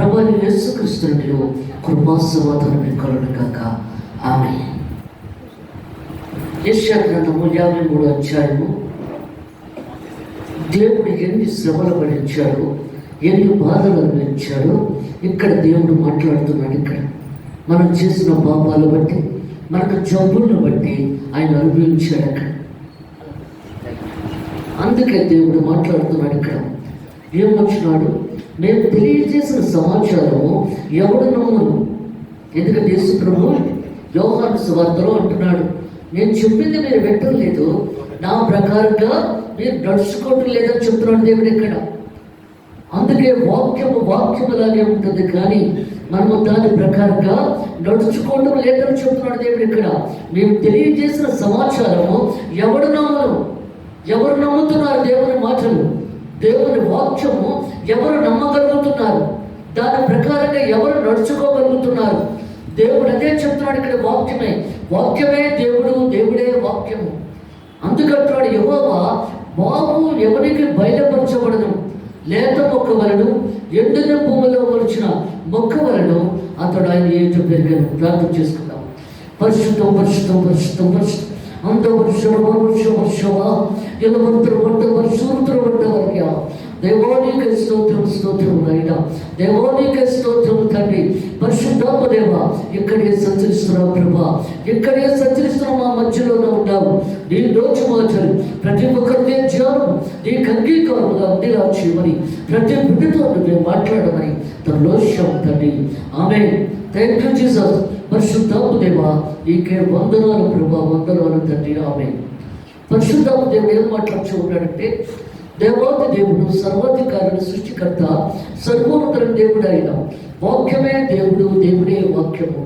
ప్రభువైన యేసుక్రీస్తునిలో కృపా సమాధానం కలుగును గాక. ఆమేన్. యెషయా గ్రంథము 53వ అధ్యాయము. దేవుడు ఎన్ని శ్రమలు పడించాడు, ఎన్ని బాధలు అనుభవించాడో ఇక్కడ దేవుడు మాట్లాడుతున్నాడు. ఇక్కడ మనం చేసిన పాపాలు బట్టి, మనకు జబ్బులను బట్టి ఆయన అనుభవించాడు అక్కడ. అందుకే దేవుడు మాట్లాడుతున్నాడు ఇక్కడ. ఏమొచ్చినాడు? నేను తెలియజేసిన సమాచారము ఎవడు నమ్మను. ఎందుకంటే యేసు ప్రభువు యోహాను సువార్తలో అంటున్నాడు, నేను చెప్పింది మీరు వింటలేదు, నా ప్రకారంగా మీరు నడుచుకోవటం లేదని చెప్తున్నాడు దేవుడు ఇక్కడ. అందుకే వాక్యములాగే ఉంటుంది, కానీ మనము దాని ప్రకారంగా నడుచుకోవటం లేదని చెప్తున్నాడు దేవుడు ఇక్కడ. మేము తెలియజేసిన సమాచారము ఎవడు నమ్మను. ఎవరు నమ్ముతున్నారు దేవుని మాటలు, దేవుని వాక్యము ఎవరు నమ్మగలుగుతున్నారు, దాని ప్రకారంగా ఎవరు నడుచుకోగలుగుతున్నారు? దేవుడు అదే చెప్తున్నాడు ఇక్కడ. వాక్యమే దేవుడు, దేవుడే వాక్యము. అందుకంటున్నాడు, యెహోవా బాబు ఎవరికి బయలుపరచబడను. లేత మొక్క వలన, ఎండిన భూమిలో మొలిచిన మొక్క వలన అతడు ఆయన ఏంటో పెరిగాను. ప్రార్థన చేసుకుందాం. పరిశుద్ధం పరిశుద్ధం పరిశుద్ధం పరిశుద్ధం అంత వర్షవా ఎలవంతులు వంట సూర్యులు వంటవరగా దేవానికి స్తోత్రం నాయన, దేవానికి స్తోత్రం తండ్రి. పరిశుద్ధాత్మ దేవ, ఇక్కడే సంచరిస్తున్నావు ప్రభా, ఇక్కడే సంచరిస్తున్నావు, మా మధ్యలోనే ఉన్నావు. నీ రోజు మాటలు ప్రతి ఒక్కరిని ధ్యానం నీకు అంగీకారంగా ఉండేలా చేయమని, ప్రతి బిడ్డతో నువ్వే మాట్లాడమని తనలోషం తండ్రి. ఆమేన్. Thank you Jesus. పరిశుద్ధాత్మ దేవ, నీకే వందనాలు ప్రభా, వందనాలు తండ్రి. ఆమేన్. పరిశుద్ధాత్మ దేవుడు ఏం మాట్లాడుతూ ఉన్నాడంటే, దేవాది దేవుడు, సర్వాధికారుడు, సృష్టికర్త, సర్వోన్నత దేవుడు అయిన వాక్యమే దేవుడు, దేవుడే వాక్యము.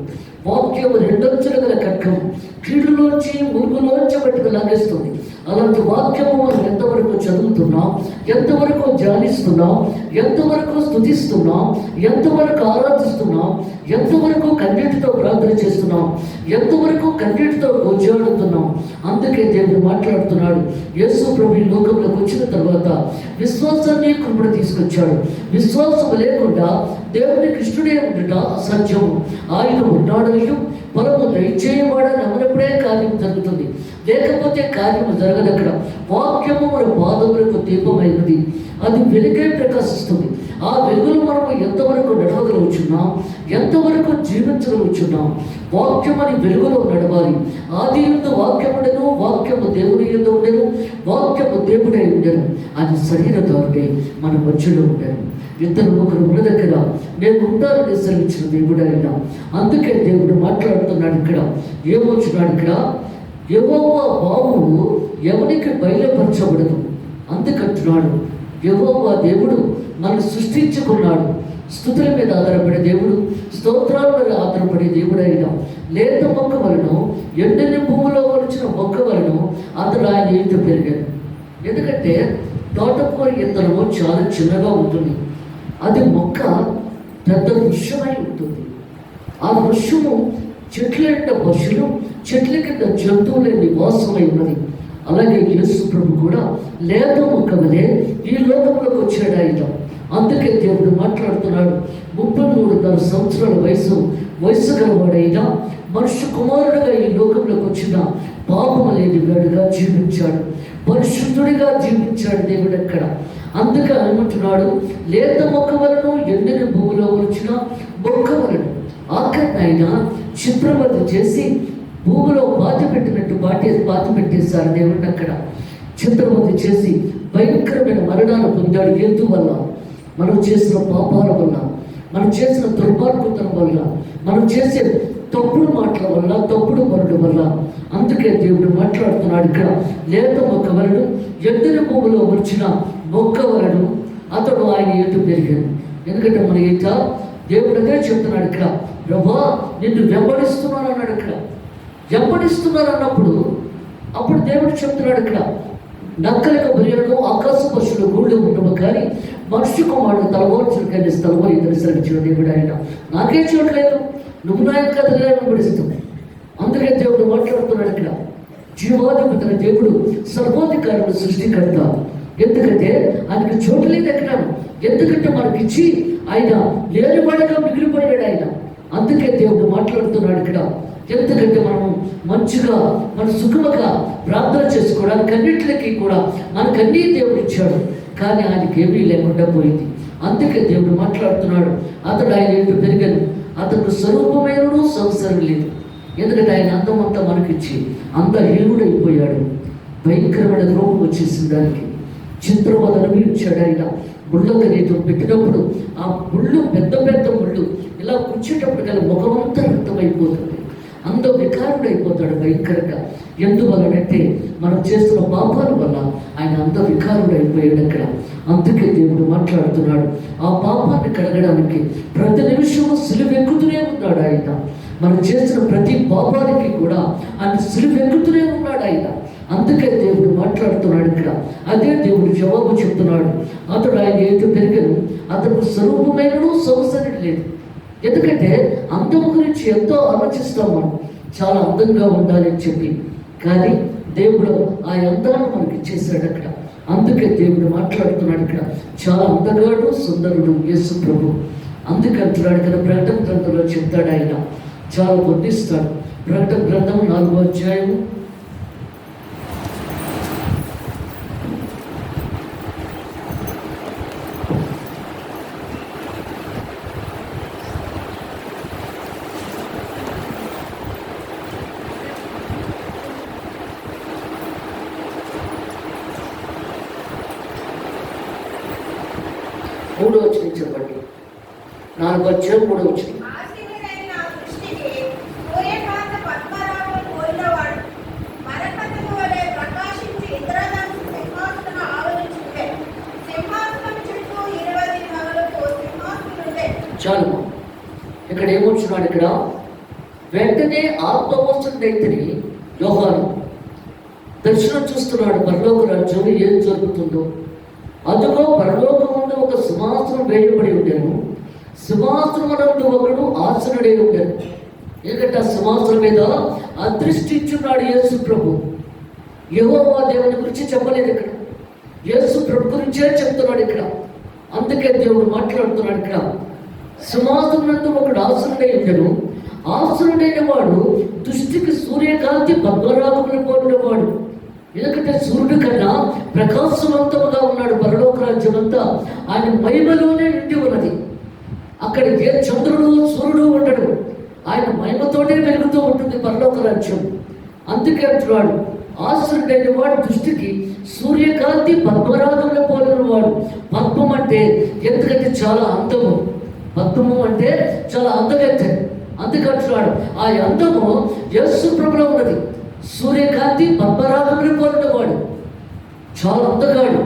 వాక్యము రెండంచుల గల ఖడ్గం, కీడులోంచి మురుగులోంచి బయటకు లాగేస్తుంది. అలాంటి వాక్యము మనం ఎంతవరకు చదువుతున్నాం, ఎంతవరకు ధ్యానిస్తున్నాం, ఎంతవరకు స్తుతిస్తున్నాం, ఎంతవరకు ఆరాధిస్తున్నాం, ఎంతవరకు కన్నీటితో ప్రార్థన చేస్తున్నాం, ఎంతవరకు కన్నీటితో గోజాడుతున్నాం. అందుకే దేవుడు మాట్లాడుతున్నాడు. యేసు ప్రభు ఈ లోకంలోకి వచ్చిన తర్వాత విశ్వాసాన్ని కృపణ తీసుకొచ్చాడు. విశ్వాసం లేకుండా దేవునికి ఇష్టడే ఉండట అసత్యము. ఆయన ఉన్నాడని పొలము దయచేయవాడని నమ్మనప్పుడే కార్యం జరుగుతుంది, లేకపోతే కార్యము జరగదు. అక్కడ వాక్యము మన పాదములకు దీపమైనది, అది వెలుగే ప్రకాశిస్తుంది. ఆ వెలుగులు మనము ఎంతవరకు నడవగలుగుతున్నాం, ఎంతవరకు జీవించగలుగుతున్నాం. వాక్యం అని వెలుగులో నడవాలి. ఆది యందు వాక్యముండెను, వాక్యము దేవుని యందు ఉండెను, వాక్యము దేవుడై ఉండెను. అది శరీరధారుడే మన మధ్యలో ఉండెను. ఇద్దరు ఒకరు ఉన్న దగ్గర నేను ఉంటానని సెలవిచ్చిన దేవుడైనా. అందుకే దేవుడు మాట్లాడుతున్నాడు ఇక్కడ. ఏమొచ్చినాడు ఇక్కడ? యెహోవా బాబు ఎవరికి బయలుపరచబడదు. అందుకంటున్నాడు, యెహోవా దేవుడు మనల్ని సృష్టించుకున్నాడు. స్తుతుల మీద ఆధారపడే దేవుడు, స్తోత్రాల మీద ఆధారపడే దేవుడైనా. లేత మొక్క వలన, ఎండిన భూమిలో వచ్చిన మొక్క వలన అతడు ఆయన ఏంటో పెరిగాడు. ఎందుకంటే తోటకూర ఇత్తనము చాలా చిన్నగా ఉంటుంది, అది మొక్క పెద్ద వృక్షమై ఉంటుంది. ఆ వృక్షము చెట్ల కింద పశువులు, చెట్ల కింద జంతువులే నివాసమై ఉన్నది. అలాగే యేసు ప్రభు కూడా లేత మొక్క వలె ఈ లోకంలోకి వచ్చాడు ఆయన. అందుకే దేవుడు మాట్లాడుతున్నాడు. 33.5 సంవత్సరాల వయసు గలవాడైనా మనుష్య కుమారుడిగా ఈ లోకంలోకి వచ్చిన పాపము లేని వాడుగా జీవించాడు, పరిశుద్ధుడిగా జీవించాడు దేవుడు అక్కడ. అందుకే అనుకుంటున్నాడు, లేత మొక్క వలన, ఎండిన భూమిలో వచ్చిన మొక్క వలన ఆఖరిని ఆయన చిత్రవద చేసి భూమిలో బాధ పెట్టేశారు దేవుడిని అక్కడ. చిత్రవద చేసి భయంకరమైన మరణాలు పొందాడు. ఎందువల్ల? మనం చేసిన పాపాల వల్ల, మనం చేసిన దుర్మార్గతనం వల్ల, మనం చేసే తప్పుడు మాటల వల్ల, తప్పుడు పనుల వల్ల. అందుకే దేవుడు మాట్లాడుతున్నాడు ఇక్కడ. లేత మొక్క వలన, ఎండిన భూమిలో వచ్చిన మొక్క వలన అతడు ఆయన ఎటు పెరిగాడు. ఎందుకంటే మన ఈట దేవుడు అదే చెప్తున్నాడు ఇక్కడ. ప్రభా నిన్ను వెంబడిస్తున్నాను అన్నాడు ఇక్కడ. వెంబడిస్తున్నాను అన్నప్పుడు అప్పుడు దేవుడు చెప్తున్నాడు ఇక్కడ, నక్కలకు బరియలకు ఆకాశ పశువులు గూళ్ళు ఉండవు, కానీ మనుష్య కుమారుడు తలవోర్చులు కానీ స్థలమో ఇద్దరు సరిచిన దేవుడు ఆయన. నాకే చూడలేదు, నువ్వు నా యొక్క వెంబడిస్తుంది. అందుకే దేవుడు మాట్లాడుతున్నాడు ఇక్కడ. జీవాధిపతుల దేవుడు, సర్వాధికారుడు, సృష్టికర్త. ఎందుకంటే ఆయనకి చోటు లేదు ఎక్కడ. ఎందుకంటే మనకిచ్చి ఆయన లేనివాడిగా మిగిలిపోయాడు ఆయన. అందుకే దేవుడు మాట్లాడుతున్నాడు ఇక్కడ. ఎందుకంటే మనం మంచిగా మన సుఖముగా ప్రార్థన చేసుకోవడానికి అన్నింటికి కూడా మనకన్నీ దేవుడు ఇచ్చాడు, కానీ ఆయనకి ఏమీ లేకుండా పోయింది. అందుకే దేవుడు మాట్లాడుతున్నాడు, అతడు ఆయన ఏంటో పెరిగాను, అతను స్వరూపమైనను సంవత్సరం లేదు. ఎందుకంటే ఆయన అందం అంతా మనకిచ్చి అందహీనుడైపోయాడు. భయంకరమైన రోగం వచ్చేసింది దానికి. చిత్రవదనవి ఇచ్చాడు ఆయన. ముళ్ళకు నీతో పెట్టినప్పుడు ఆ ముళ్ళు పెద్ద పెద్ద ముళ్ళు ఇలా కూర్చేటప్పుడు కదా ముఖమంతా రక్తమైపోతుంది. అంత వికారుడైపోతాడు భయంకరంగా. ఎందువలనంటే మనం చేస్తున్న పాపాల వల్ల ఆయన అంత వికారుడైపోయాడు అక్కడ. అందుకే దేవుడు మాట్లాడుతున్నాడు, ఆ పాపాన్ని కడగడానికి ప్రతి నిమిషము సిలువెక్కుతూనే ఉన్నాడు ఆయన. మనం చేసిన ప్రతి పాపానికి కూడా ఆయన సిలువెక్కుతూనే ఉన్నాడు ఆయన. అందుకే దేవుడు మాట్లాడుతున్నాడు ఇక్కడ. అదే దేవుడు జవాబు చెప్తున్నాడు, అతడు ఆయన ఏంటో పెరిగాను, అతడు స్వరూపమైనను సంవత్సరం లేదు. ఎందుకంటే అందం గురించి ఎంతో ఆలోచిస్తాం మనం, చాలా అందంగా ఉండాలని చెప్పి. కానీ దేవుడు ఆ అందాన్ని మనకి ఇచ్చేసాడు అక్కడ. అందుకే దేవుడు మాట్లాడుతున్నాడు ఇక్కడ, చాలా అందగాడు సుందరుడు యేసు ప్రభు. అందుకే అంటున్నాడు కదా, ప్రకటన గ్రంథంలో చెప్తాడు ఆయన, చాలా వర్ణిస్తాడు. ప్రకటన గ్రంథం 4వ అధ్యాయము 3వ వచనం చెప్పండి. 4వ అధ్యాయం 3వ వచనం. చాలు, ఇక్కడ ఏమొచ్చున్నాడు, ఇక్కడ వెంటనే ఆత్మవస్తుడైతేనే యోహాను దర్శనం చూస్తున్నాడు. పరలోక రాజ్యంలో ఏం జరుగుతుందో. అదుగో పరలోకముందు ఒక సింహాసనం వేయబడి ఉండెను, సింహాసనమునందు ఒకడు ఆసనుడై ఉండెను. ఎందుకంటే ఆ సింహాసనం మీద అదృష్టించున్నాడు యేసు ప్రభు. యెహోవా దేవుని గురించి చెప్పలేదు ఇక్కడ, యేసు ప్రభు గురించే చెప్తున్నాడు ఇక్కడ. అందుకే దేవుడు మాట్లాడుతున్నాడు ఇక్కడ, సింహాసనమునందు ఒకడు ఆసనుడై ఉండెను, ఆసనుడైన వాడు దృష్టికి సూర్యకాంతి పద్మరాగములు పోలినవాడు. ఎందుకంటే సూర్యుడి కన్నా ప్రకాశవంతముగా ఉన్నాడు. పరలోక రాజ్యం అంతా ఆయన మహిమలోనే నిండి ఉన్నది. అక్కడ ఏ చంద్రుడు సూర్యుడు ఉండడు, ఆయన మహిమతోనే వెలుగుతూ ఉంటుంది పరలోక రాజ్యం. అందుకే అంటున్నాడు, ఆసనుడైన వాడు దృష్టికి సూర్యకాంతి పద్మరాగంలో పోలిన వాడు. పద్మం అంటే ఎందుకంటే చాలా అందము, పద్మము అంటే చాలా అందగత్తె. అందుకంటున్నాడు ఆ అందము యేసు ప్రభులో ఉన్నది. సూర్యకాంతి పద్మరాగములు పోలినవాడు, చాలా అందగాడు.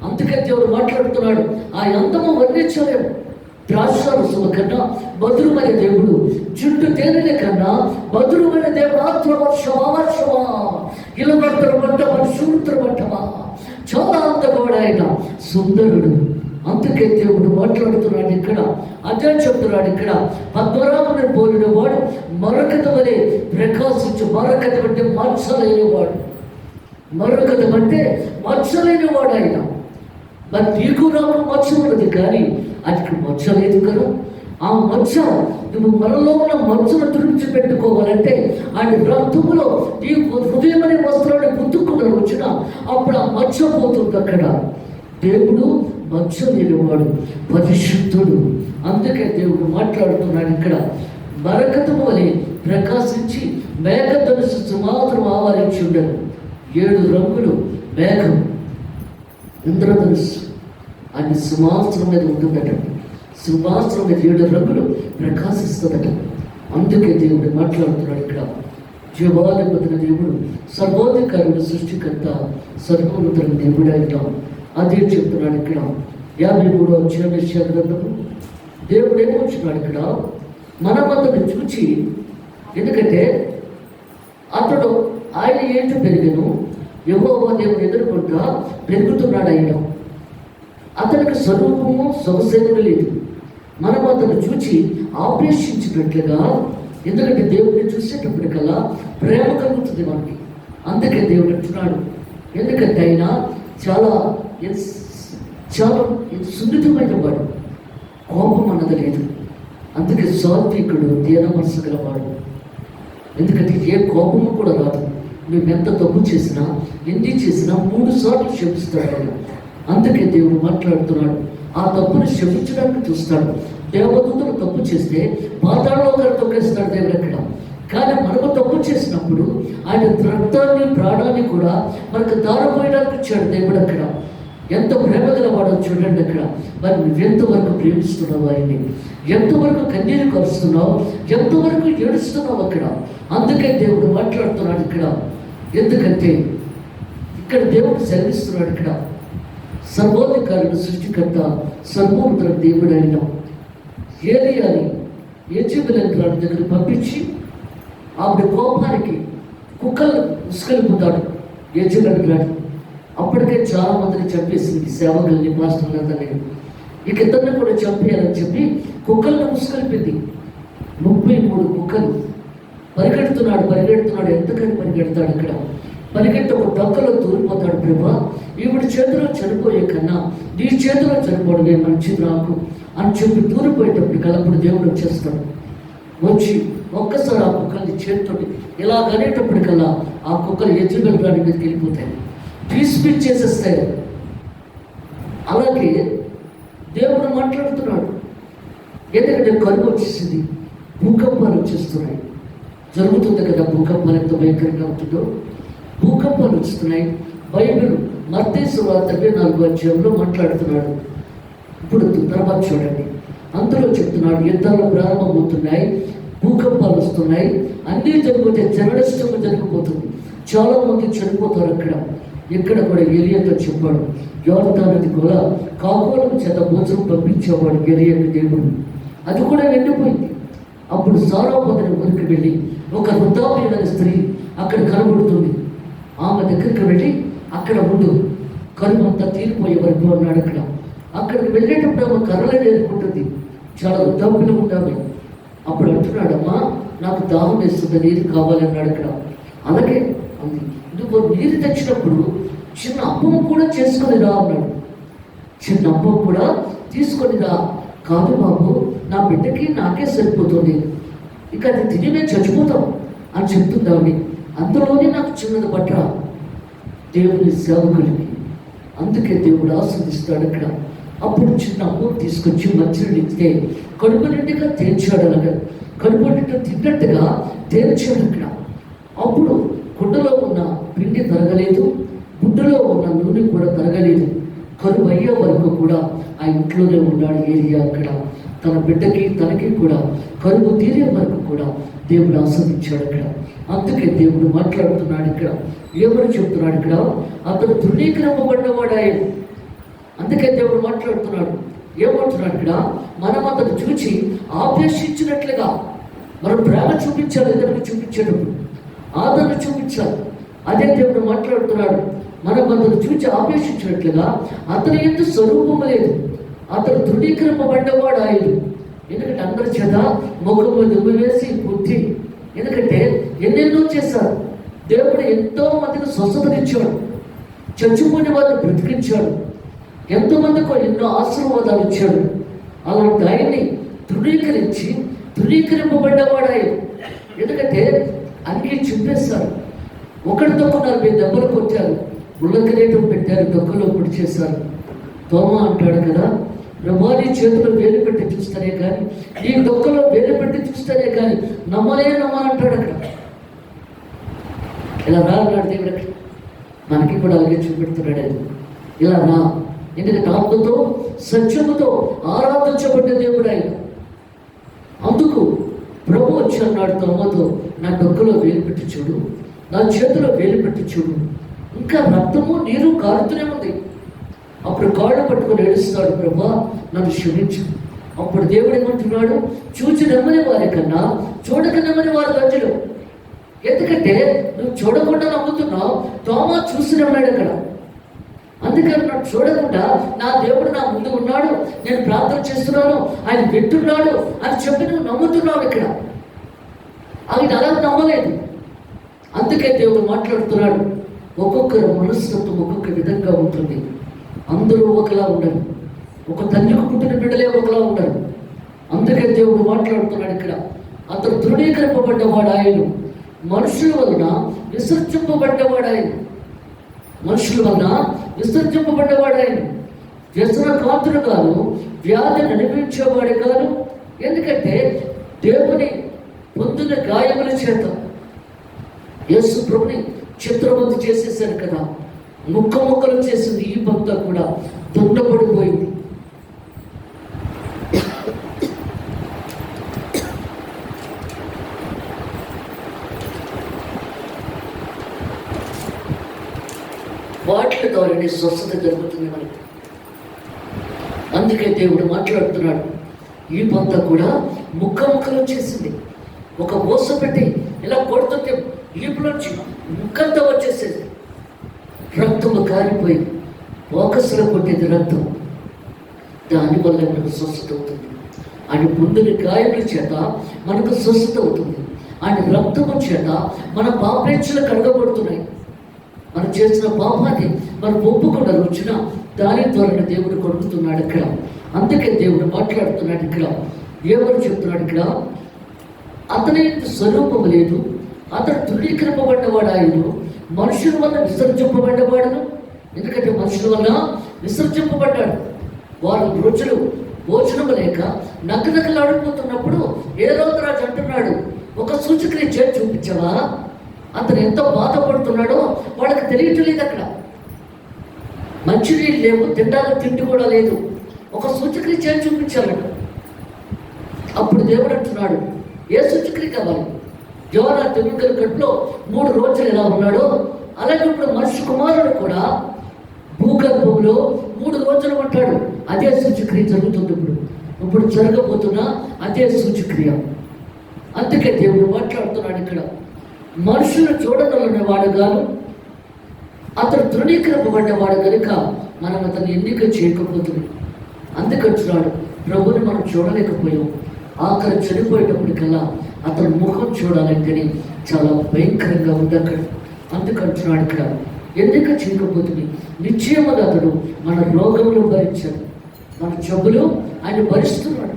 అందుకే దేవుడు మాట్లాడుతున్నాడు, ఆ అందము వర్ణించలేము. ద్రాక్షారసము కన్నా మధురమైన దేవుడు, జుట్టు తేనెల కన్నా మధురమైన దేవుడు. ఆత్మవర్షమా ఇలబట్టరు పట్టమా శూద్ర పట్టమా, చాలా అందగాడు ఆయన, సుందరుడు. అందుకే దేవుడు మాట్లాడుతున్నాడు ఇక్కడ. అదే చెప్తున్నాడు ఇక్కడ, పద్మరాగమును పోలిన వాడు మరకత వలె ప్రకాశించు. మరకత అంటే మచ్చలైన వాడు, మరకత అంటే మచ్చలైన వాడు ఆయన. మరి నీకు నాకు మచ్చ ఉన్నది, కానీ అది మచ్చ లేదు కదా. ఆ మచ్చ నువ్వు మనలో ఉన్న మచ్చను తుడిచిపెట్టుకోవాలంటే ఆయన రక్తములో నీ హృదయం అనే వస్త్రాన్ని గుర్తుకుని వచ్చిన అప్పుడు ఆ మచ్చ పోతుంది అక్కడ. దేవుడు మచ్చ లేనివాడు, పరిశుద్ధుడు. అందుకే దేవుడు మాట్లాడుతున్నాడు ఇక్కడ, మరకతము వలె ప్రకాశించి మేఘధనుస్సు మాత్రం ఆవరించి ఉండను. 7 రంగులు మేఘం, ఇంద్రధనుస్సు అది సింహాసనం మీద ఉంటుందట. సింహాసనం మీద 7 రంగులు ప్రకాశిస్తుందట. అందుకే దేవుడు మాట్లాడుతున్నాడు ఇక్కడ, జీవాధిపతిన దేవుడు, సర్వోధికారుడు, సృష్టికర్త, సర్వోన్నతుల దేవుడు అయినా. అదే చెప్తున్నాడు ఇక్కడ 53వ అధ్యాయం గ్రంథము. దేవుడు ఏమొచ్చున్నాడు ఇక్కడ, మనం అతను చూచి, ఎందుకంటే అతడు ఆయన ఏంటో పెరిగాను, యెహోవా దేవుడు ఎదుర్కొంటా పెరుగుతున్నాడు ఆయన. అతనికి స్వరూపము సొగసైనది లేదు. మనం అతను చూచి ఆపేక్షించినట్లుగా, ఎందుకంటే దేవుడిని చూసేటప్పటికల్లా ప్రేమ కలుగుతుంది మనకి. అందుకే దేవుడు అంటున్నాడు, ఎందుకంటే ఆయన చాలా చాలా సున్నితమైన వాడు, కోపం అన్నది లేదు. అందుకే సాత్వికుడు దీన మనసు గలవాడు. ఎందుకంటే ఏ కోపము కూడా రాదు. నువ్వు ఎంత తప్పు చేసినా, ఎన్ని చేసినా 3 సార్లు క్షమిస్తాడు ఆయన. అందుకే దేవుడు మాట్లాడుతున్నాడు, ఆ తప్పును క్షమించడానికి చూస్తాడు. దేవదూతలు తప్పు చేస్తే పాతాళంలో ఒకరు తొక్కేస్తాడు దేవుడు అక్కడ. కానీ మనము తప్పు చేసినప్పుడు ఆయన రక్తాన్ని, ప్రాణాన్ని కూడా మనకు దారపోయడానికి ఇచ్చాడు దేవుడు అక్కడ. ఎంత ప్రేమ గలవాడో చూడండి అక్కడ. మరి నువ్వెంతవరకు ప్రేమిస్తున్నావు ఆయన్ని? ఎంతవరకు కన్నీరు కరుస్తున్నావు? ఎంతవరకు ఏడుస్తున్నావు అక్కడ? అందుకే దేవుడు మాట్లాడుతున్నాడు ఇక్కడ. ఎందుకంటే ఇక్కడ దేవుడు సెలవిస్తున్నాడు ఇక్కడ. సర్వోధికారుడు, సృష్టికర్త, సర్వోన్నత దేవుడు అయిన ఏలియాని యెజెబెల్ రాణి దగ్గర పంపించి ఆవిడ కోపానికి కుక్కలు ఉసుకెళ్ళిపోతాడు యెజెబెల్ రాణి. అప్పటికే చాలా మందిని చంపేసింది, సేవకుల్ని, పాస్టర్లందరినీ. ఇక ఇద్దరిని కూడా చంపేయాలని చెప్పి కుక్కలను ముసుకెళ్ళిపోయింది. 33 కుక్కలు. పరిగెడుతున్నాడు. ఎంతకని పరిగెడతాడు అక్కడ. పరిగెత్తి ఒక డొక్కలో దూరిపోతాడు. ప్రభా, ఈవిడ చేతిలో చనిపోయే కన్నా నీ చేతిలో చనిపోవడమే మంచిది నాకు అని చెప్పి దూరిపోయేటప్పుడు కలప్పుడు దేవుడు వచ్చేస్తాడు. వచ్చి ఒక్కసారి ఆ కుక్కల్ని చేతితోటి ఇలా అనేటప్పటికల్లా ఆ కుక్కలు యెజెబెల్ రాణి మీదకి వెళ్ళిపోతాయి, పీస్ చేసేస్తాయి. అలాగే దేవుడు మాట్లాడుతున్నాడు. ఎందుకంటే కరువు వచ్చేసింది, భూకంపాలు వచ్చేస్తున్నాయి. జరుగుతుంది కదా భూకంపాలు, ఎంత భయంకరంగా ఉంటుందో. భూకంపాలు వస్తున్నాయి. బైబిల్ మత్తయి సువార్త 24వ అధ్యాయంలో మాట్లాడుతున్నాడు. ఇప్పుడు తర్వాత చూడండి, అందులో చెప్తున్నాడు, యుద్ధాలు ప్రారంభమవుతున్నాయి, భూకంపాలు వస్తున్నాయి, అన్నీ జరిగిపోతే జననష్టము జరిగిపోతుంది, చాలా మంది చనిపోతారు అక్కడ. ఇక్కడ కూడా ఏలియాతో చెప్పాడు, యోర్దాను నది కూడా కాకోలం చేత భోజనం పంపించేవాడు ఏలియాకి దేవుడు. అది కూడా నిండిపోయింది. అప్పుడు సారాపతిని ఊరికి వెళ్ళి ఒక వృద్ధాప్యులైన స్త్రీ అక్కడ కనబడుతుంది. ఆమె దగ్గరికి వెళ్ళి అక్కడ ఉండు, కరువు అంతా తీరిపోయే వరకు అన్నాడు అక్కడ. అక్కడికి వెళ్ళేటప్పుడు ఆమె కర్రలు ఏరుకుంటుంది, చాలా వృద్ధాప్యులు ఉంటామే. అప్పుడు అంటున్నాడు, అమ్మా నాకు దాహం వేస్తుంది, నీరు కావాలన్నాడు అక్కడ. అలాగే అంది, నువ్వు నీరు తెచ్చినప్పుడు చిన్న అప్పం కూడా చేసుకొని రా అన్నాడు. చిన్న అప్పం కూడా తీసుకొని రా. కాదు బాబు, నా బిడ్డకి నాకే సరిపోతుంది, ఇక అది తిని మేము చచ్చిపోతాం అని చెప్తుందామని. అందులోనే నాకు చిన్నది పట్టరా దేవుని సేవకుడికి. అందుకే దేవుడు ఆస్వాదిస్తాడు అక్కడ. అప్పుడు చిన్న అప్పం తీసుకొచ్చి మంచినీళ్ళు ఇస్తే కడుపు నిండుగా తేల్చాడు. అలాగా కడుపు నిండా తిన్నట్టుగా తేల్చాడు అక్కడ. అప్పుడు కుండలో ఉన్న పిండి తరగలేదు, గుడ్డలో ఉన్న నూనె కూడా తరగలేదు. కరువు అయ్యే వరకు కూడా ఆ ఇంట్లోనే ఉన్నాడు ఏలియా అక్కడ. తన బిడ్డకి తనకి కూడా కరువు తీరే వరకు కూడా దేవుడు ఆస్వాదించాడు అక్కడ. అందుకే దేవుడు మాట్లాడుతున్నాడు ఇక్కడ. ఏమని చెప్తున్నాడు ఇక్కడ? అతడు తృణీకరింపబడినవాడాయే. అందుకే దేవుడు మాట్లాడుతున్నాడు. ఏమంటున్నాడు ఇక్కడ? మనం అతను చూచి ఆపేక్షించినట్లుగా మనం ప్రేమ చూపించాలి, ఎదురు చూపించేటప్పుడు ఆదరణ చూపించాలి. అదే దేవుడు మాట్లాడుతున్నాడు. మనం అతను చూచి ఆపేక్షించినట్లుగా అతని ఎందుకు స్వరూపము లేదు, అతను తృణీకరింపబడ్డవాడు ఆయన. ఎందుకంటే అందరి చేత ముఖము దుమ్ము వేసి బుద్ధి. ఎందుకంటే ఎన్నెన్నో చేశారు. దేవుడు ఎంతో మందికి స్వస్థతనిచ్చాడు, చచ్చిపోయిన వారిని బ్రతికించాడు, ఎంతో మందికి ఎన్నో ఆశీర్వాదాలు ఇచ్చాడు. అలాంటి ఆయన్ని తృణీకరింపబడ్డవాడు ఆయన. ఎందుకంటే అన్ని చింపేశారు. ఒకరితో 40 దెబ్బలు కొట్టారు, ఉల్లకరేటం పెట్టారు, దొక్కలో పొడి చేశారు. తోమ అంటాడు కదా, ప్రభా నీ చేతిలో వేలు పెట్టి చూస్తేనే కానీ, నీ దొక్కలో వేలు పెట్టి చూస్తేనే కానీ నమ్మనంటాడు అక్కడ. ఇలా రా అన్నాడు దేవుడు అక్కడ. మనకి కూడా అలాగే చూపెడుతున్నాడు. ఇలా రా, ఎందుకంటే ఆత్మతో సత్యముతో ఆరాధించబడ్డ దేవుడు ఆయన. అందుకు ప్రభు వచ్చి అన్నాడు తోమతో, నా డొక్కలో వేలు పెట్టి చూడు, నా చేతిలో వేలు పెట్టి చూడు. ఇంకా రక్తము నీరు కారుతూనే ఉంది. అప్పుడు కాళ్ళు పట్టుకొని ఏడుస్తాడు, ప్రభా నన్ను క్షమించు. అప్పుడు దేవుడు ఏమంటున్నాడు? చూచి నమ్మని వారి కన్నా చూడక నమ్మని వారి మధ్యలో. ఎందుకంటే నువ్వు చూడకుండా నమ్ముతున్నావు, తోమా చూసి నమ్మాడు అక్కడ. అందుకని నాకు చూడకుండా నా దేవుడు నా ముందు ఉన్నాడు, నేను ప్రార్థన చేస్తున్నాను, ఆయన వింటున్నాడు అని చెప్పి నువ్వు నమ్ముతున్నావు ఇక్కడ. ఆయన అలా నమ్మలేదు. అందుకే దేవుడు మాట్లాడుతున్నాడు. ఒక్కొక్కరు మనస్తత్వం ఒక్కొక్క విధంగా ఉంటుంది. అందరూ ఒకలా ఉండరు. ఒక తల్లికి పుట్టిన బిడ్డలే ఒకలా ఉంటారు. అందుకే దేవుడు మాట్లాడుతున్నాడు ఇక్కడ, అతడు తృణీకరింపబడ్డవాడు ఆయన, మనుషుల వలన విసర్జింపబడ్డవాడు ఆయన. మనుషుల వలన విసర్జింపబడ్డవాడు ఆయన. వ్యసన కాతుడు కాదు, వ్యాధిని అనిపించేవాడే కాదు. ఎందుకంటే దేవుని పొందిన గాయముల చేత యేసు ప్రభుని చిత్రవద్దు చేసేసారు కదా, ముక్కలు చేసింది. ఈ భక్త కూడా దుండబడిపోయింది. వాటి ద్వారానే స్వస్థత జరుగుతుంది మనకి. అందుకే దేవుడు మాట్లాడుతున్నాడు, ఈ పంత కూడా ముక్కలు చేసింది. ఒక మోస పెట్టి ఇలా కొడుతుంటే ఈపులోంచి ముక్కంతా వచ్చేసేది, రక్తము కారిపోయి ఫోకస్లో కొట్టేది రక్తం. దానివల్ల మనకు స్వస్థత అవుతుంది. ఆయన పొందిన గాయముల చేత మనకు స్వస్థత అవుతుంది. ఆయన రక్తము చేత మన పాపేక్షలు కడగబడుతున్నాయి. మనం చేసిన పాపాన్ని మనం ఒప్పుకుండా వచ్చిన దాని ద్వారా దేవుడు కొడుకుతున్నాడు ఇక్కడ. అందుకే దేవుడు మాట్లాడుతున్నాడు ఇక్కడ. ఏమని చెప్తున్నాడు ఇక్కడ, అతని స్వరూపము లేదు, అతడు తృణీకరింపబడ్డవాడు ఆయన, మనుషుల వల్ల విసర్జింపబడ్డవాడును. ఎందుకంటే మనుషుల వల్ల విసర్జింపబడ్డాడు. వారు రోజులు భోజనము లేక నకనకలాడిపోతున్నప్పుడు ఏ రోజు రాజు అంటున్నాడు, ఒక సూచక్రియ చేసి చూపించవా? అతను ఎంతో బాధపడుతున్నాడో వాళ్ళకి తెలియట్లేదు. అక్కడ మంచినీళ్ళు లేవు, తిండానికి తిండి కూడా లేదు. ఒక సూచక్రియ చేసి చూపించాలట. అప్పుడు దేవుడు అంటున్నాడు, ఏ సూచక్రియ కావాలి? యోనా తెగుల కడుపులో 3 రోజులు ఎలా ఉన్నాడో అలాగే ఇప్పుడు మనిషి కుమారుడు కూడా భూగర్భంలో 3 రోజులు ఉంటాడు. అదే సూచక్రియ జరుగుతుంది. ఇప్పుడు జరగబోతున్న అదే సూచక్రియ. అందుకే దేవుడు మాట్లాడుతున్నాడు ఇక్కడ, మనుషులు చూడగలనేవాడు కాదు, అతను తృణీకరింపబడ్డవాడు కనుక మనం అతను ఎన్నిక చేయకపోతుంది. అందుకంటున్నాడు, ప్రభుని మనం చూడలేకపోయాం. ఆఖరి చనిపోయేటప్పటికల్లా అతను ముఖం చూడాలంటేనే చాలా భయంకరంగా ఉంది అక్కడ. అందుకంటున్నాడు ఇక్కడ, ఎన్నిక చేయకపోతుంది. నిశ్చయముగా అతడు మన రోగములు భరించాడు, మన జబ్బులు ఆయన భరిస్తున్నాడు.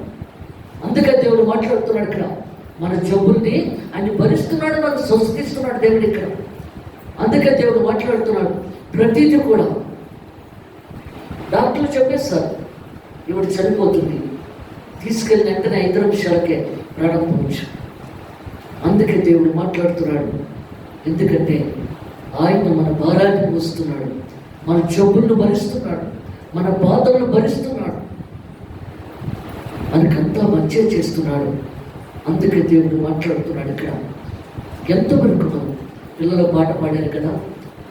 అందుకే దేవుడు మాట్లాడుతున్నాడు ఇక్కడ, మన జబ్బుల్ని ఆయన భరిస్తున్నాడు, మనకు స్వస్థిస్తున్నాడు దేవుడు ఇక్కడ. అందుకే దేవుడు మాట్లాడుతున్నాడు, ప్రతిదీ కూడా డాక్టర్లు చెప్పేస్తారు, ఇవిడ చనిపోతుంది, తీసుకెళ్ళిన వెంటనే 5 నిమిషాలకే ప్రాణం పోవచ్చు. అందుకే దేవుడు మాట్లాడుతున్నాడు, ఎందుకంటే ఆయన మన భారాన్ని మోస్తున్నాడు, మన జబ్బులను భరిస్తున్నాడు, మన బాధలను భరిస్తున్నాడు, మనకంతా మంచి చేస్తున్నాడు. అందుకే దేవుడు మాట్లాడుతున్నాడు ఇక్కడ. ఎంతవరకు మనం పిల్లలు పాట పాడారు కదా,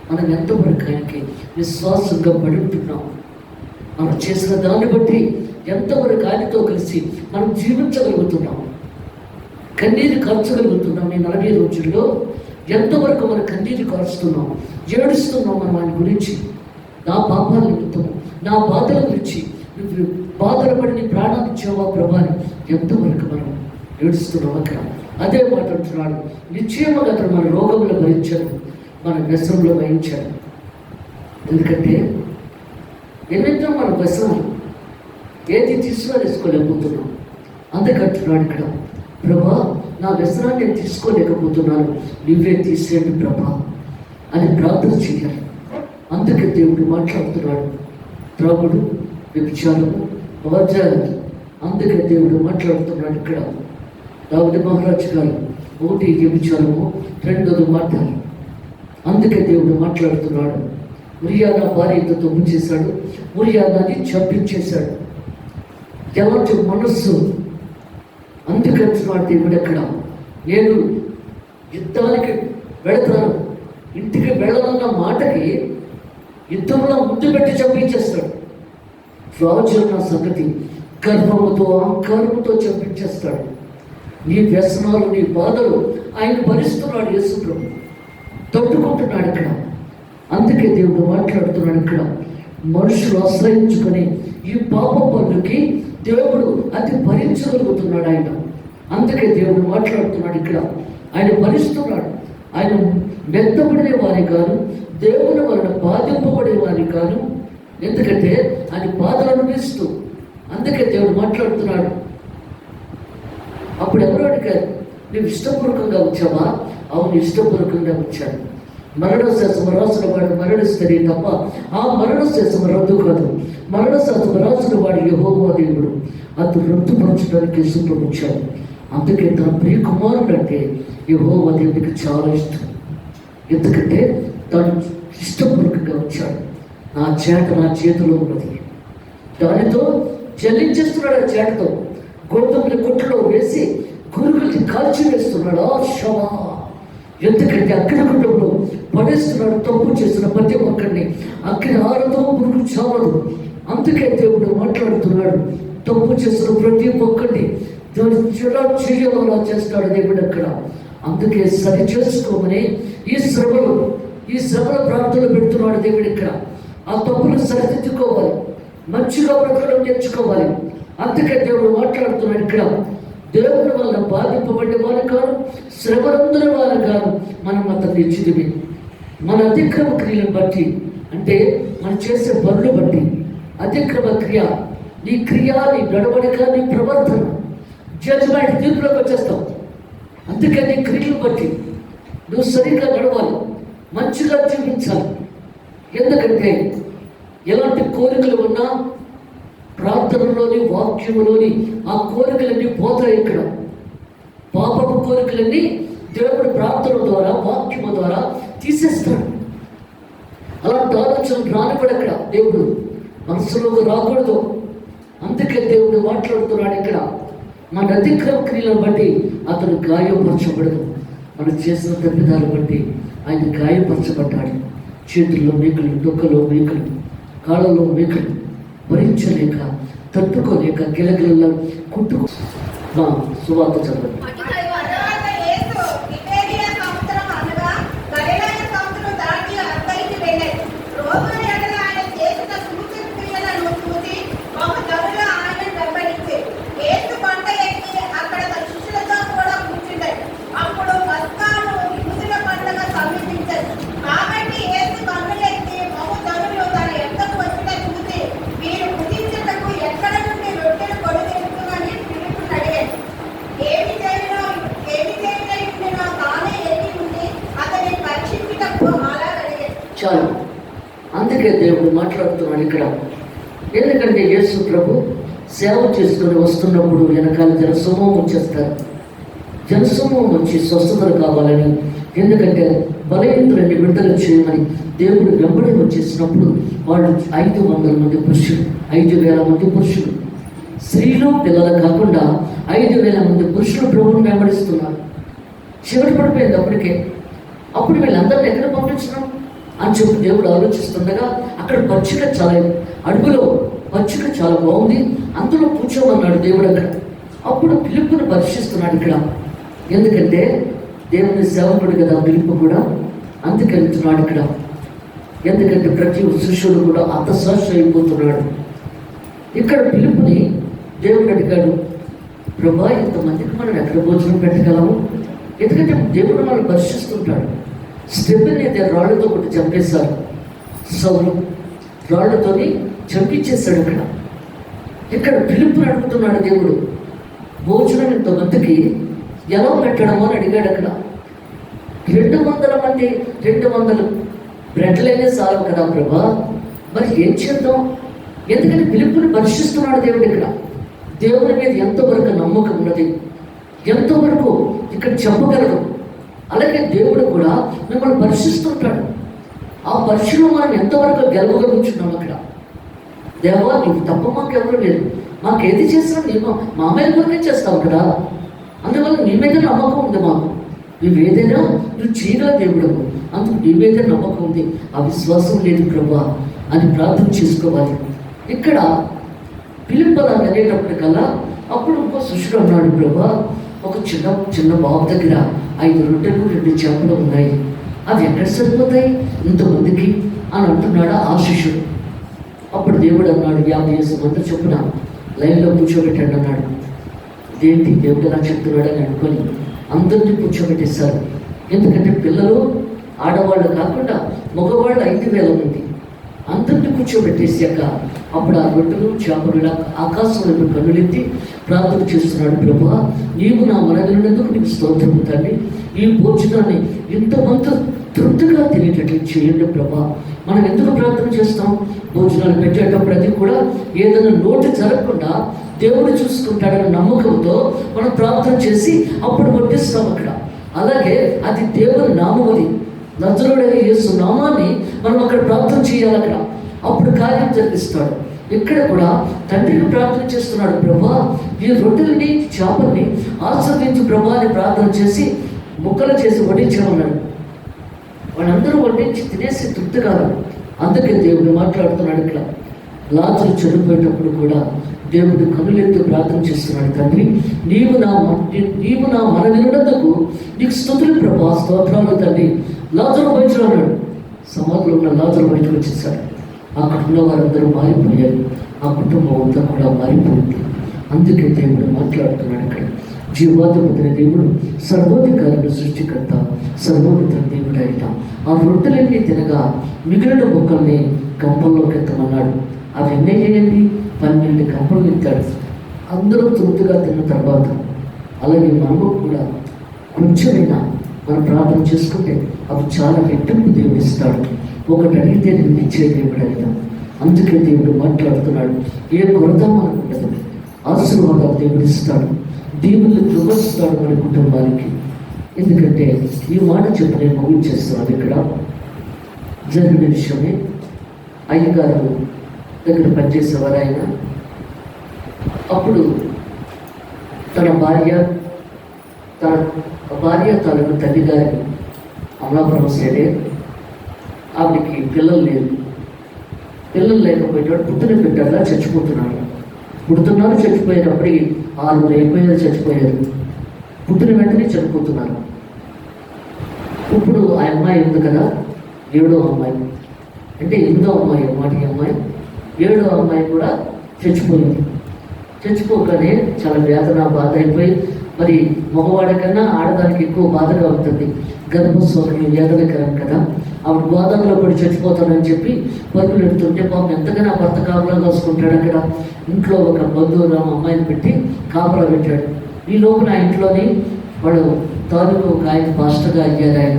మనం ఎంతవరకు ఆయనకి విశ్వాసంగా పడి ఉంటున్నాం, మనం చేసిన దాన్ని బట్టి ఎంతవరకు ఆయనతో కలిసి మనం జీవించగలుగుతున్నాం, కన్నీరు కార్చగలుగుతున్నాం. ఈ 40 రోజుల్లో ఎంతవరకు మనం కన్నీరు కారుస్తున్నాం, ఏడుస్తున్నాం మనం ఆయన గురించి. నా పాపాల నిమిత్తము, నా బాధల గురించి నువ్వు బాధలు పడి నీ ప్రాణాన్ని ఇచ్చావా ప్రభాని ఎంతవరకు మనం ఏడుస్తున్నాం అక్కడ. అదే మాట అంటున్నాడు, నిశ్చయముగా అతను మన రోగంలో భరించాడు, మన వ్యసనంలో వహించాడు. ఎందుకంటే ఎన్నెన్నో మన వ్యసనాలు ఏది తీసుకోలేకపోతున్నాం. అందుకంటున్నాడు ఇక్కడ, ప్రభా నా వ్యసనాన్ని నేను తీసుకోలేకపోతున్నాను, నువ్వే తీసేయండి ప్రభా అని ప్రార్థన చేయాలి. అందుకే దేవుడు మాట్లాడుతున్నాడు, త్రాగుడు, వ్యభిచారము, అబద్ధాలు. అందుకే దేవుడు మాట్లాడుతున్నాడు ఇక్కడ. దావీదు మహారాజు గారు 1 వ్యభిచారము, 2 మాటలు. అందుకే దేవుడు మాట్లాడుతున్నాడు, ఉరియా నా భార్యతో తప్పు చేశాడు, ఉరియా నాది చంపించేశాడు. ఎలాంటి మనస్సు! అందుకంటున్నాడు దేవుడు అక్కడ, నేను యుద్ధానికి వెళతాను, ఇంటికి వెళ్ళాలన్న మాటకి యుద్ధంలో ముందు పెట్టి చంపించేస్తాడు. రాజు నా సంగతి గర్వముతో అహంకారముతో చంపించేస్తాడు. నీ వ్యసనాలు, నీ బాధలు ఆయన భరిస్తున్నాడు. యేసు ప్రభు తట్టుకుంటున్నాడు ఇక్కడ. అందుకే దేవుడు మాట్లాడుతున్నాడు ఇక్కడ, మనుషులు ఆశ్రయించుకొని ఈ పాప పనులకి దేవుడు అది భరించగలుగుతున్నాడు ఆయన. అందుకే దేవుడు మాట్లాడుతున్నాడు ఇక్కడ, ఆయన భరిస్తున్నాడు. ఆయన మెత్తబడే వారి కాదు, దేవుని వలన బాధింపబడే వారి కాదు. ఎందుకంటే ఆయన బాధలు అనుభవిస్తూ అందుకే దేవుడు మాట్లాడుతున్నాడు. అప్పుడు ఎవరు అడిగారు, నువ్వు ఇష్టపూర్వకంగా వచ్చావా? అవును, ఇష్టపూర్వకంగా వచ్చాను. మరణ శాసనం రాసిన వాడు మరణిస్తే తప్ప ఆ మరణ శాసనం రద్దు కాదు. మరణ శాసనం రాసిన వాడు యెహోవా దేవుడు, అతను రద్దుపరచడానికి యేసుప్రభు వచ్చాడు. అందుకే తన ప్రియ కుమారుడు అంటే యెహోవా దేవుడికి చాలా ఇష్టం. ఎందుకంటే తను ఇష్టపూర్వకంగా వచ్చాడు. నా చేతిలో ఉన్నది, దానితో చెల్లించేస్తున్నాడు. ఆ చేటతో గోధుమని కొట్టులో వేసి గురుగుల్ని కాల్చి వేస్తున్నాడు. శవా, ఎందుకంటే అగ్నిగుండంలో పడేస్తున్నాడు. తప్పు చేసిన ప్రతి ఒక్కరిని అగ్ని ఆరదో పురుగు చావదు. అందుకే దేవుడు మాట్లాడుతున్నాడు, తప్పు చేసిన ప్రతి ఒక్కరిని ఎలా చేయాలో అలా చేస్తాడు దేవుడు అక్కడ. అందుకే సరి చేసుకోమని ఈ శ్రమల ప్రాంతంలో పెడుతున్నాడు దేవుడు ఇక్కడ. ఆ తప్పులు సరిదిద్దుకోవాలి, మంచిగా బ్రతకడం నేర్చుకోవాలి. అందుకే దేవుడు మాట్లాడుతున్నాడు ఇక్కడ. దేవుని వల్ల బాధింపబడే వారు కాదు, శ్రమలందరి వారు కాదు, మనం అతన్ని ఇచ్చిదివి. మన అతిక్రమ క్రియలను బట్టి, అంటే మనం చేసే పనులు బట్టి అతిక్రమ క్రియ, నీ క్రియ, నీ నడవడిక, నీ ప్రవర్తన జడ్జిమెంట్ తీర్పులోకి వచ్చేస్తాం. అందుకే నీ క్రియలు బట్టి నువ్వు సరిగ్గా నడవాలి, మంచిగా జీవించాలి. ఎందుకంటే ఎలాంటి కోరికలు ఉన్నా ప్రార్థనలోని వాక్యములోని ఆ కోరికలన్నీ పోతాయి. ఇక్కడ పాపపు కోరికలన్నీ దేవుడు ప్రార్థన ద్వారా వాక్యము ద్వారా తీసేస్తాడు. అలాంటి ఆలోచనలు రానివ్వడు అక్కడ దేవుడు, మనసులోకి రాకూడదు. అందుకే దేవుడు మాట్లాడుతున్నాడు ఇక్కడ. మన అతిక్రమ క్రియలను బట్టి అతను గాయపరచబడదు. మనం చేసిన తప్పిదాలను బట్టి ఆయన గాయపరచబడ్డాడు. చేతుల్లో మేకలు, డొక్కలో మేకలు, కాళ్ళలో మేకలు భరించలేక, తట్టుకోలేక గిలగిలలో కుట్టుకు సువార్త చదవండి. చాలు. అందుకే దేవుడు మాట్లాడుతున్నాడు ఇక్కడ. ఎందుకంటే యేసు ప్రభు సేవ చేసుకుని వస్తున్నప్పుడు వెనకాల జనసమూహం వచ్చేస్తారు. జనసమూహం వచ్చి స్వస్థతలు కావాలని, ఎందుకంటే బలహీనులని విడుదల చేయమని దేవుడు వెంబడి వచ్చేసినప్పుడు వాళ్ళు 500 మంది పురుషులు, 5,000 మంది పురుషులు, స్త్రీలు పిల్లలు కాకుండా 5,000 మంది పురుషులు ప్రభువుని వెంబడిస్తున్నారు. చివరి పడిపోయింది అప్పటికే. అప్పుడు వీళ్ళందరినీ ఎక్కడ పంపించడం అని చెప్పి దేవుడు ఆలోచిస్తుండగా అక్కడ పచ్చిక చాలా, అడుగులో పచ్చిక చాలా బాగుంది, అందులో కూర్చోమన్నాడు దేవుడు అక్కడ. అప్పుడు పిలుపుని పరీక్షిస్తున్నాడు ఇక్కడ. ఎందుకంటే దేవుని సేవకుడు కదా పిలుపు కూడా, అందుకు వెళ్తున్నాడు ఇక్కడ. ఎందుకంటే ప్రతి శిష్యుడు కూడా అర్థశాస్త్ర అయిపోతున్నాడు. ఇక్కడ పిలుపుని దేవుడు అడిగాడు, ప్రభా ఇంతమందికి మనం ఎక్కడ భోజనం పెట్టగలము? ఎందుకంటే దేవుడు మనం పరీక్షిస్తుంటాడు. స్టెఫెన్ రాళ్ళతో కొట్టి చంపేశారు. సౌలు రాళ్ళతోని చంపించేశాడు అక్కడ. ఇక్కడ పిలుపుని అడుగుతున్నాడు దేవుడు, భోజనం ఇంతమందికి ఎలా పెట్టడమో అని అడిగాడు అక్కడ. 200 మంది 200 బ్రెడ్లైనే చాలు కదా ప్రభా, మరి ఏం చేద్దాం? ఎందుకంటే పిలుపుని పరీక్షిస్తున్నాడు దేవుడు ఇక్కడ. దేవుని మీద ఎంతవరకు నమ్మకం ఉన్నది, ఎంతవరకు ఇక్కడ చెప్పగలదు. అలాగే దేవుడు కూడా మిమ్మల్ని పరీక్షిస్తుంటాడు. ఆ పరీక్షలో మనం ఎంతవరకు గెలవగలుగుతున్నాం అక్కడ. దేవా నీకు తప్ప మాకెవరు లేదు, మాకేది చేసినా నీకు మా మీద కొరకే చేస్తావు కదా, అందువల్ల నీ మీద నమ్మకం ఉంది మాకు. నువ్వేదైనా నువ్వు చేయగల దేవుడు, అందుకు నీ మీద నమ్మకం ఉంది. ఆ విశ్వాసం లేదు ప్రభా అని ప్రార్థన చేసుకోవాలి. ఇక్కడ పిలుపలా అనేటప్పటికల్లా అప్పుడు ఇంకో శిష్యుడు అన్నాడు, ప్రభా ఒక చిన్న బాబు దగ్గర 5 రొట్టెలు 2 చేపలు ఉన్నాయి, అవి ఎక్కడ సరిపోతాయి ఇంతమందికి అని అంటున్నాడు ఆ శిష్యుడు. అప్పుడు దేవుడు అన్నాడు, 50 మంది చొప్పున లైన్లో కూర్చోబెట్టాడు అన్నాడు. ఇదేంటి దేవుడు ఎలా చెప్తున్నాడు అని అనుకొని అందరినీ కూర్చోబెట్టేశారు. ఎందుకంటే పిల్లలు ఆడవాళ్ళు కాకుండా మగవాళ్ళు 5,000 మంది, అందరినీ కూర్చోబెట్టేసాక అప్పుడు ఆ రొట్టెలు చేపలు ఇలా ఆకాశంలో కన్నులెత్తి ప్రార్థన చేస్తున్నాడు. ప్రభువా, నీవు నా మనవినందుకు నీకు స్తోత్రము తండ్రి. ఈ భోజనాన్ని ఇంతమంది తృప్తిగా తినేటట్లు చేయండి ప్రభా. మనం ఎందుకు ప్రార్థన చేస్తాం? భోజనాలు పెట్టేటప్పుడు అది కూడా ఏదైనా నోటు జరగకుండా దేవుడు చూసుకుంటాడన్న నమ్మకంతో మనం ప్రార్థన చేసి అప్పుడు వడ్డిస్తాం అక్కడ. అలాగే అది దేవుని నామముది, నజరుడైన యేసు నామాన్ని మనం అక్కడ ప్రార్థన చేయాలి. అక్కడ అప్పుడు కార్యం జరిగిస్తాడు. ఇక్కడ కూడా తండ్రికి ప్రార్థన చేస్తున్నాడు. ప్రభా, ఈ రొట్టెలని చేపల్ని ఆస్వాదించు ప్రభా అని ప్రార్థన చేసి ముక్కలు చేసి వడ్డించమన్నాడు. వాళ్ళందరూ వడ్డించి తినేసి తృప్తి కాదు. అందుకే దేవుడు మాట్లాడుతున్నాడు. ఇక్కడ లాజరు చనిపోయేటప్పుడు కూడా దేవుడు కనులెత్తి ప్రార్థన చేస్తున్నాడు. తండ్రి, నీవు నా మన వినుడందుకు నీకు స్తుతులు ప్రభా, స్తోత్రాలు తండ్రి. లాజరు బయటలో ఉన్నాడు. సమాధిలో ఉన్న లాజరు బయటకు వచ్చేసాడు. అక్కడ ఉన్న వారందరూ మారిపోయారు. ఆ కుటుంబం అంతా కూడా మారిపోయింది. అందుకే దేవుడు మాట్లాడుతున్నాడు. ఇక్కడ జీవాధిపతిని దేవుడు, సర్వాధికారుల సృష్టికర్త, సర్వోన్నత దేవుడు అయిన ఆ రొట్టెలన్నీ తినగా మిగిలిన ముక్కల్ని గంపల్లోకి ఎత్తమన్నాడు. అవి ఎన్ని చేయండి? 12 గంపలు ఎత్తాడు. అందరూ తృప్తిగా తిన్న తర్వాత అలాగే మనము కూడా కొంచెమైనా మనం ప్రార్థన చేసుకుంటే అవి చాలా రెట్టింపు దేవుడు ఇస్తాడు. ఒకటి అడిగితే నేను ఇచ్చే దేవుడు అయినా. అందుకే దేవుడు మాట్లాడుతున్నాడు. ఏ కొరత మనకు ఉండదు. ఆశీర్వాదాలు దేవుడు ఇస్తాడు. దేవుళ్ళు కృపిస్తాడు మన కుటుంబానికి. ఎందుకంటే ఈ మాట చెప్పి నేను ముగించేస్తున్నాను. ఇక్కడ జరిగిన విషయమే. అయ్యగారు దగ్గర పనిచేసేవారు ఆయన. అప్పుడు తన భార్య తాలూకు తల్లి గారికి అమలాపురం సైడే ఆవిడకి పిల్లలు లేరు. పిల్లలు లేకపోయేటప్పుడు పుట్టిన బిడ్డగా చచ్చిపోతున్నాడు. పుడుతున్నారు, చచ్చిపోయేటప్పటికి 6 అయిపోయారు, చచ్చిపోయారు. పుట్టిన వెంటనే చనిపోతున్నారు. ఇప్పుడు ఆ అమ్మాయి ఉంది కదా, 7వ అమ్మాయి, అంటే 8వ అమ్మాయి అన్నమాట. ఈ అమ్మాయి 7వ అమ్మాయి కూడా చచ్చిపోయింది. చచ్చిపోగానే చాలా వేదన, బాధ అయిపోయి, మరి మగవాడి కన్నా ఆడదానికి ఎక్కువ బాధగా ఉంటుంది. గర్భస్వామి వేదనకరం కదా. ఆవిడ గోదావరిలో పడి చచ్చిపోతానని చెప్పి పరుగులు ఎడుతుంటే పాపం ఎంతగానో భర్త కాపలా కాసుకుంటాడు. అక్కడ ఇంట్లో ఒక బంధువులు అమ్మాయిని పెట్టి కాపలా పెట్టాడు. ఈ లోపల ఆ ఇంట్లోని వాడు తాలూకు ఒక ఆయన పాస్టర్గా అయ్యారు. ఆయన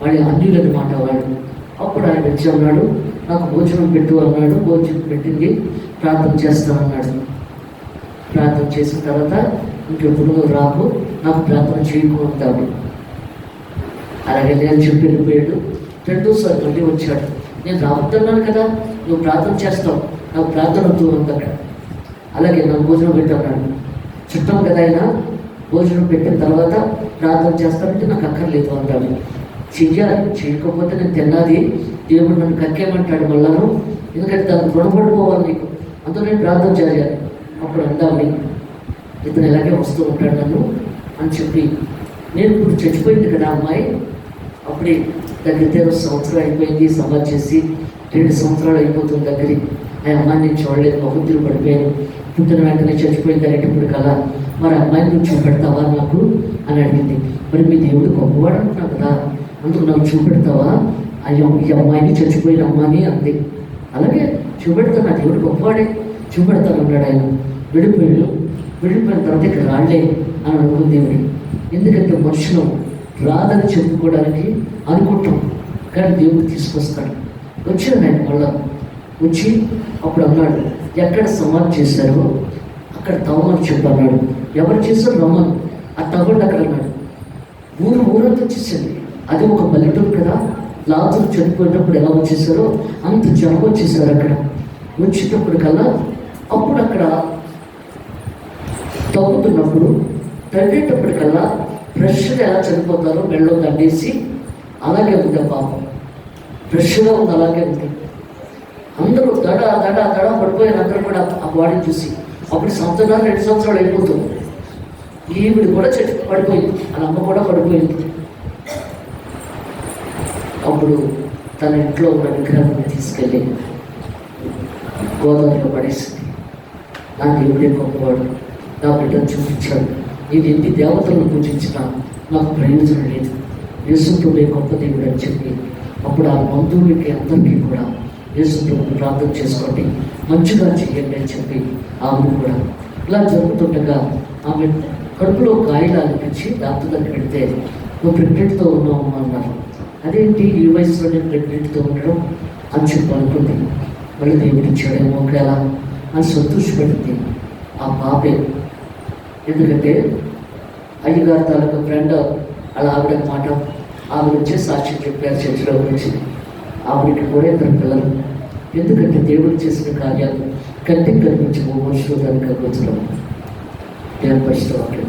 వాడి అన్యులు అనమాట వాడు. అప్పుడు ఆయన వచ్చి అన్నాడు, నాకు భోజనం పెట్టు అన్నాడు. భోజనం పెట్టింది, ప్రార్థన చేస్తానన్నాడు. ప్రార్థన చేసిన తర్వాత ఇంకెప్పుడు రాకు, నాకు ప్రార్థన చేయకుంటాడు. అలాగే నేను చెప్పి వెళ్ళిపోయాడు. 2సారి మళ్ళీ వచ్చాడు. నేను రావద్దన్నాను కదా, నువ్వు ప్రార్థన చేస్తావు, నాకు ప్రార్థన వద్దు ఉంది అక్కడ. అలాగే నాకు భోజనం పెట్టన్నాడు. చుట్టం కదా ఆయన. భోజనం పెట్టిన తర్వాత ప్రార్థన చేస్తానంటే నాకు అక్కర్లేదు అంటాడు. చెయ్యాలి, చేయకపోతే నేను తిన్నది దేవుడు నన్ను కక్కేమంటాడు మళ్ళాను. ఎందుకంటే దాన్ని రుణపడిపోవాలి నీకు, అందులో నేను ప్రార్థన చేయాలి. అప్పుడు అందామని ఇతను ఎలాగే వస్తూ ఉంటాడు నన్ను అని చెప్పి, నేను ఇప్పుడు చచ్చిపోయింది కదా అమ్మాయి, అప్పుడే దగ్గర 1 సంవత్సరం అయిపోయింది. సమాధి చేసి 2 సంవత్సరాలు అయిపోతుంది దగ్గర. ఆ అమ్మాయిని నేను చూడలేదు, మొహద్దులు పడిపోయాను. పుట్టిన వెంటనే చచ్చిపోయింది అనేటప్పుడు కదా, మరి అమ్మాయిని నువ్వు చూపెడతావా నాకు అని అడిగింది. మరి మీ దేవుడు గొప్పవాడు అంటున్నావు కదా, అందుకు నాకు చూపెడతావా ఈ అమ్మాయిని, చచ్చిపోయిన అమ్మాయిని అంది. అలాగే చూపెడతాను, నా దేవుడు గొప్పవాడే, చూపెడతాను అన్నాడు ఆయన. వెళ్ళిపోయిన తర్వాత ఇక రాళ్లే అని అనుకుంది దేవుడి. ఎందుకంటే మనుషులు రాదని చెప్పుకోవడానికి అనుకుంటాం, కానీ దేవుడు తీసుకొస్తాడు. వచ్చాడు ఆయన మళ్ళా వచ్చి అప్పుడు అన్నాడు, ఎక్కడ సమాధి చేశారో అక్కడ తవ్వమని చెప్పు అన్నాడు. ఎవరు చేశారు? రమ్మను. ఆ తవ్వండి అక్కడ అన్నాడు. ఊరంతా వచ్చేసింది. అది ఒక పల్లెటూరు కదా. లాజరు చనిపోయేటప్పుడు ఎలా వచ్చేసారో అంత జనం వచ్చేసారు అక్కడ. వచ్చేటప్పుడు కల్లా అప్పుడు అక్కడ తవ్వుతున్నప్పుడు తవ్వేటప్పటికల్లా ఫ్రెష్గా ఎలా చనిపోతారో మెళ్ళలో దండేసి అలాగే ఉంది ఆ పాపం. ఫ్రెష్గా ఉంది, అలాగే ఉంది. అందరూ దడ పడిపోయారు. అందరూ కూడా ఆ బాడీని చూసి. అప్పుడు 2 సంవత్సరాలు అయిపోతుంది. ఈవిడ కూడా పడిపోయింది, వాళ్ళ అమ్మ కూడా పడిపోయింది. అప్పుడు తన ఇంట్లో ఉన్న విగ్రహాన్ని తీసుకెళ్ళి గోదావరిలో పడేసింది. నా దేవుడే గొప్పవాడు, నా బిడ్డను చూపించాడు. నేను ఎన్ని దేవతలను పూజించినా నాకు ప్రయోజనం లేదు, యేసుప్రభువే గొప్ప దేవుడు అని చెప్పి అప్పుడు ఆ బంధువులకి అందరికీ కూడా యేసు ప్రభువుని ప్రార్థన చేసుకోండి, మంచిగా చేయండి అని చెప్పి ఆమె కూడా ఇలా జరుగుతుండగా ఆమె కడుపులో గాయాలు అనిపించి డాక్టర్ దగ్గరికి వెళ్తే నువ్వు ప్రెగ్నెంట్తో ఉన్నావు అన్నారు. అదేంటి ఈ వయసులో నేను ప్రెగ్నెంట్తో ఉండడం అని చెప్పి అనుకుంది. మళ్ళీ దేవుడు ఇచ్చాడేమో ఒకవేళ అని సంతోషపడింది ఆ పాపే. ఎందుకంటే అయ్యగారి తాలూకా ఫ్రెండ్ అలా ఆవిడనమాట, ఆవిడ వచ్చే సాక్ష్యం చెప్పారు చర్చిలో గురించి. ఆవిడకి కూడా ఇద్దరు పిల్లలు. ఎందుకంటే దేవుడు చేసిన కార్యాలు కంటికి కనిపించబో మనుషులు దానికి గోచరం. దేవుని పరిస్థితులు అక్కడ